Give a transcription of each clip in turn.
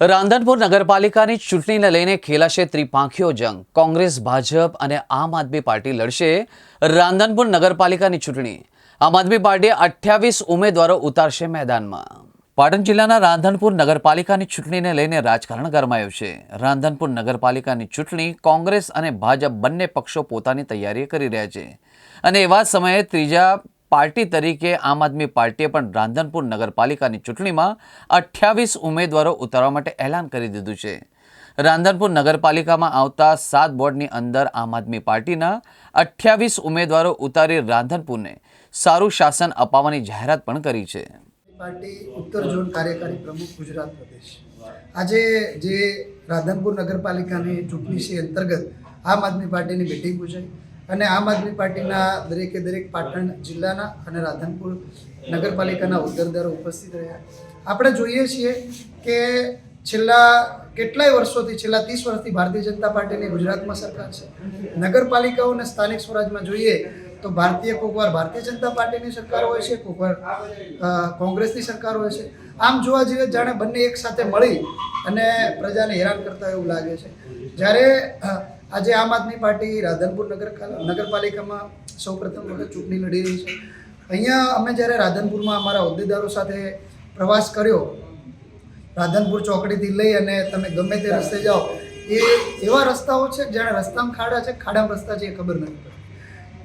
રાંધનપુર નગરપાલિકાની ચૂંટણીને લઈને ખેલાશે ત્રિપાંખીયો જંગ. કોંગ્રેસ, ભાજપ અને આમ આદમી પાર્ટી લડશે રાંધનપુર નગરપાલિકાની ચૂંટણી. આમ આદમી પાર્ટીએ 28 ઉમેદવારો ઉતારશે મેદાનમાં. પાટણ જિલ્લાના રાંધનપુર નગરપાલિકાની ચૂંટણીને લઈને રાજકારણ ગરમાયું છે. રાંધનપુર નગરપાલિકાની ચૂંટણી કોંગ્રેસ અને ભાજપ બંને પક્ષો પોતાની તૈયારી કરી રહ્યા છે અને એવા સમયે ત્રીજા પાર્ટી તરીકે આમ આદમી પાર્ટીએ પણ રાંધનપુર નગરપાલિકાની ચૂંટણીમાં 28 ઉમેદવારો ઉતારવા માટે એલાન કરી દીધું છે. રાંધનપુર નગરપાલિકામાં આવતા 7 વોર્ડની અંદર આમ આદમી પાર્ટીના 28 ઉમેદવારો ઉતારી રાંધનપુરને સારું શાસન અપાવવાની જાહેરાત પણ કરી છે. પાર્ટી ઉત્તર ઝોન કાર્યકારી પ્રમુખ ગુજરાત પ્રદેશ આજે જે રાધનપુર નગરપાલિકાની ચૂંટણી છે અંતર્ગત આમ આદમી પાર્ટીની મિટિંગ યોજાઈ અને આમ આદમી પાર્ટીના દરેકે દરેક પાટણ જિલ્લાના અને રાધનપુર નગરપાલિકાના હોદ્દેદારો ઉપસ્થિત રહ્યા. આપણે જોઈએ છીએ કે છેલ્લા કેટલાય વર્ષોથી છેલ્લા 30 વર્ષથી ભારતીય જનતા પાર્ટીની ગુજરાતમાં સરકાર છે. નગરપાલિકાઓ અને સ્થાનિક સ્વરાજમાં જોઈએ તો કોકવાર ભારતીય જનતા પાર્ટીની સરકાર હોય છે, કોકવાર કોંગ્રેસની સરકાર હોય છે. આમ જોવા જઈએ જાણે બંને એક સાથે મળી અને પ્રજાને હેરાન કરતા એવું લાગે છે. જ્યારે આજે આમ આદમી પાર્ટી રાધનપુર નગરપાલિકામાં સૌપ્રથમ વખત ચૂંટણી લડી રહી છે. અહીંયા અમે જ્યારે રાધનપુરમાં અમારા હોદ્દેદારો સાથે પ્રવાસ કર્યો, રાધનપુર ચોકડીથી લઈ અને તમે ગમે તે રસ્તે જાઓ એ એવા રસ્તાઓ છે જાણે રસ્તામાં ખાડા છે, ખાડામાં રસ્તા છે એ ખબર નથી પડતી.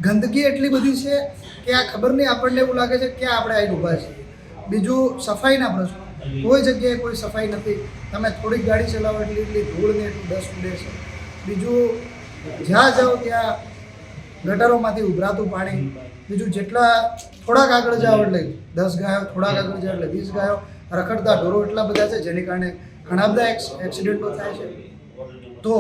ગંદકી એટલી બધી છે કે આ ખબર નહીં, આપણને એવું લાગે છે ક્યાં આપણે આવીને ઊભા છીએ. બીજું સફાઈના પ્રશ્નો, કોઈ જગ્યાએ કોઈ સફાઈ નથી. તમે થોડીક ગાડી ચલાવો એટલી ધૂળ ને એટલું ડસ્ટ ઉડે છે. બીજું જ્યાં જાઓ ત્યાં ગટરોમાંથી ઉભરાતું પાણી. બીજું જેટલા થોડાક આગળ જાઓ એટલે 10 ગાયો, થોડાક આગળ જાઓ એટલે 20 ગાયો, રખડતા ઢોરો એટલા બધા છે જેને કારણે ઘણા બધા એક્સિડન્ટો થાય છે. તો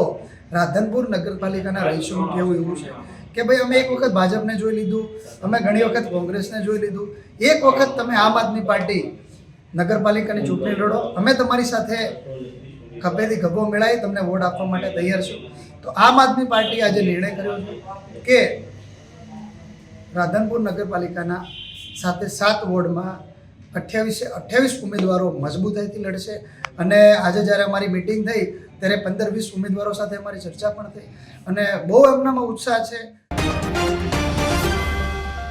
રાધનપુર નગરપાલિકાના રહીશોનું કહેવું એવું છે કે ભાઈ અમે એક વખત ભાજપને જોઈ લીધું, અમે ઘણી વખત કોંગ્રેસને જોઈ લીધું, એક વખત તમે આમ આદમી પાર્ટી નગરપાલિકાની ચૂંટણી લડો, અમે તમારી સાથે ખભેથી ખભો મેળવી તમને વોટ આપવા માટે તૈયાર છું. તો આમ આદમી પાર્ટીએ આજે નિર્ણય કર્યો છે કે રાધનપુર નગરપાલિકાના 7 વોર્ડમાં 28 ઉમેદવારો મજબૂતાઈથી લડશે. અને આજે જ્યારે અમારી મિટિંગ થઈ ત્યારે 15-20 ઉમેદવારો સાથે અમારી ચર્ચા પણ થઈ અને બહુ એમનામાં ઉત્સાહ છે.